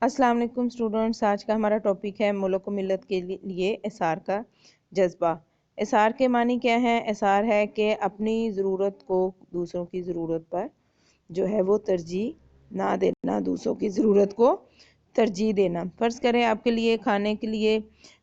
अस्सलाम वालेकुम स्टूडेंट्स। आज का हमारा टॉपिक है मुल्क व मिल्लत के लिए इसार का जज्बा। इसार के मानी क्या है? इसार है कि अपनी ज़रूरत को दूसरों की ज़रूरत पर जो है वो तरजीह ना देना, दूसरों की ज़रूरत को तरजीह देना। फ़र्ज़ करें आपके लिए खाने के लिए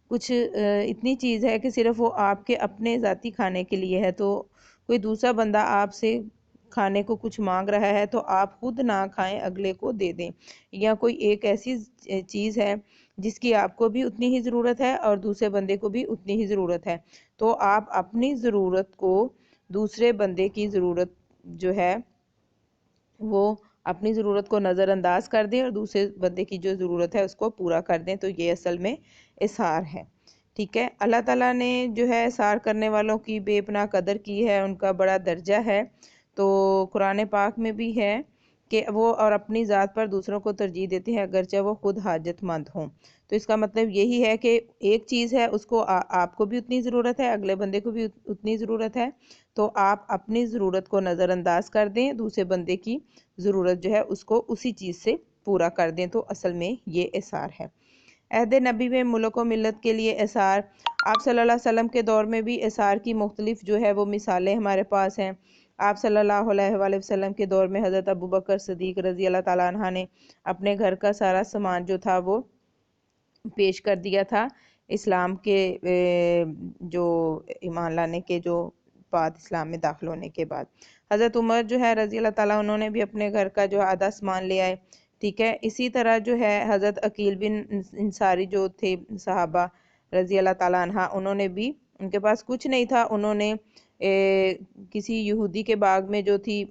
कुछ इतनी चीज़ है कि सिर्फ़ वो आपके अपने ज़ाती खाने के लिए है, तो कोई दूसरा बंदा आपसे खाने को कुछ मांग रहा है तो आप खुद ना खाएं, अगले को दे दें। या कोई एक ऐसी चीज़ है जिसकी आपको भी उतनी ही ज़रूरत है और दूसरे बंदे को भी उतनी ही ज़रूरत है, तो आप अपनी ज़रूरत को दूसरे बंदे की ज़रूरत जो है वो अपनी ज़रूरत को नज़रअंदाज कर दें और दूसरे बंदे की जो ज़रूरत है उसको पूरा कर दें, तो ये असल में इसार है। ठीक है, अल्लाह ताला ने जो है इसार करने वालों की बेपनाह कदर की है, उनका बड़ा दर्जा है। तो कुरान पाक में भी है कि वो और अपनी ज़ात पर दूसरों को तरजीह देते हैं अगरचे वो खुद हाजतमंद हों। तो इसका मतलब यही है कि एक चीज़ है उसको आपको भी उतनी ज़रूरत है, अगले बंदे को भी उतनी ज़रूरत है, तो आप अपनी ज़रूरत को नज़रअंदाज कर दें, दूसरे बंदे की ज़रूरत जो है उसको उसी चीज़ से पूरा कर दें, तो असल में ये इसार है। अहद नबी में मुल्क व मिल्लत के लिए इसार, आप सल्लल्लाहु अलैहि वसल्लम के दौर में भी इसार की मुख्तलिफ जो है वो मिसालें हमारे पास हैं। आप सल्लल्लाहु अलैहि वसल्लम के दौर में हज़रत अबू बकर सिद्दीक़ रज़ी अल्लाह ताला अन्हा ने अपने घर का सारा सामान जो था वो पेश कर दिया था इस्लाम के जो ईमान लाने के जो बाद इस्लाम में दाखिल होने के बाद। हज़रत उमर जो है रज़ी अल्लाह ताला उन्होंने भी अपने घर का जो आधा सामान ले आए। ठीक है, इसी तरह जो है हज़रत अकील बिन इंसारी जो थे सहाबा रज़ी अल्लाह ताला अन्हा, उन्होंने भी, उनके पास कुछ नहीं था, उन्होंने किसी यहूदी के बाग में जो थी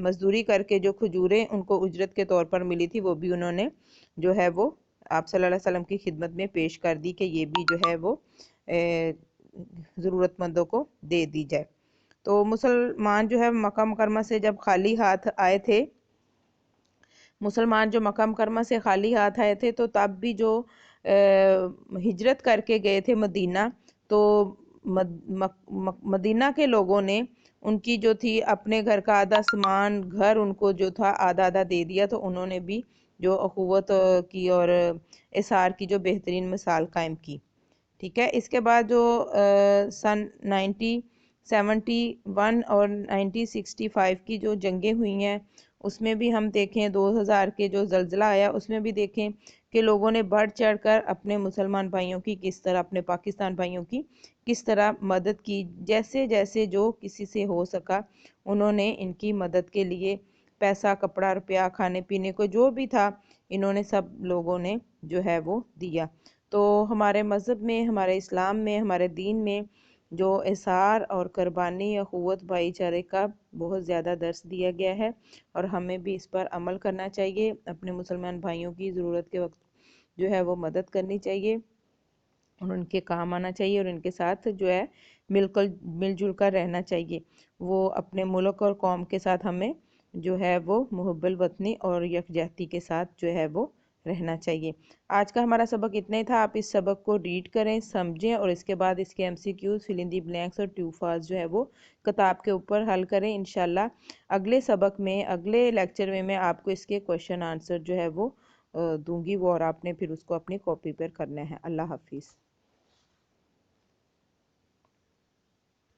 मजदूरी करके जो खजूरें उनको उजरत के तौर पर मिली थी वो भी उन्होंने जो है वो आप सल्लल्लाहु अलैहि वसल्लम की खिदमत में पेश कर दी कि ये भी जो है वो ज़रूरतमंदों को दे दी जाए। तो मुसलमान जो है मक्का मुकर्रमा से जब खाली हाथ आए थे, मुसलमान जो मक्का मुकर्रमा से खाली हाथ आए थे, तो तब भी जो हिजरत करके गए थे मदीना, तो मदीना के लोगों ने उनकी जो थी अपने घर का आधा सामान, घर उनको जो था आधा आधा दे दिया, तो उन्होंने भी जो अखुवत की और इसार की जो बेहतरीन मिसाल कायम की। ठीक है, इसके बाद जो सन 1971 और 1965 की जो जंगें हुई हैं, उसमें भी हम देखें, 2000 के जो ज़लज़ला आया उसमें भी देखें कि लोगों ने बढ़ चढ़ कर अपने मुसलमान भाइयों की किस तरह, अपने पाकिस्तान भाइयों की किस तरह मदद की। जैसे जैसे जो किसी से हो सका उन्होंने इनकी मदद के लिए पैसा, कपड़ा, रुपया, खाने पीने को जो भी था, इन्होंने सब लोगों ने जो है वो दिया। तो हमारे मज़हब में, हमारे इस्लाम में, हमारे दीन में जो इसार और कुर्बानी, अखुवत, भाईचारे का बहुत ज़्यादा दर्स दिया गया है और हमें भी इस पर अमल करना चाहिए। अपने मुसलमान भाइयों की ज़रूरत के वक्त जो है वो मदद करनी चाहिए और उनके काम आना चाहिए और उनके साथ जो है मिलजुल कर रहना चाहिए। वो अपने मुल्क और कौम के साथ हमें जो है वो मुहब्बल वतनी और यकजहती के साथ जो है वो रहना चाहिए। आज का हमारा सबक इतना ही था। आप इस सबक को रीड करें, समझें और इसके बाद इसके MCQs, fill in the blanks और ट्रू फॉल्स जो है वो किताब के ऊपर हल करें। इंशाल्लाह अगले सबक में, अगले लेक्चर में मैं आपको इसके क्वेश्चन आंसर जो है वो दूंगी, वो और आपने फिर उसको अपनी कॉपी पर करना है। अल्लाह हाफिज़।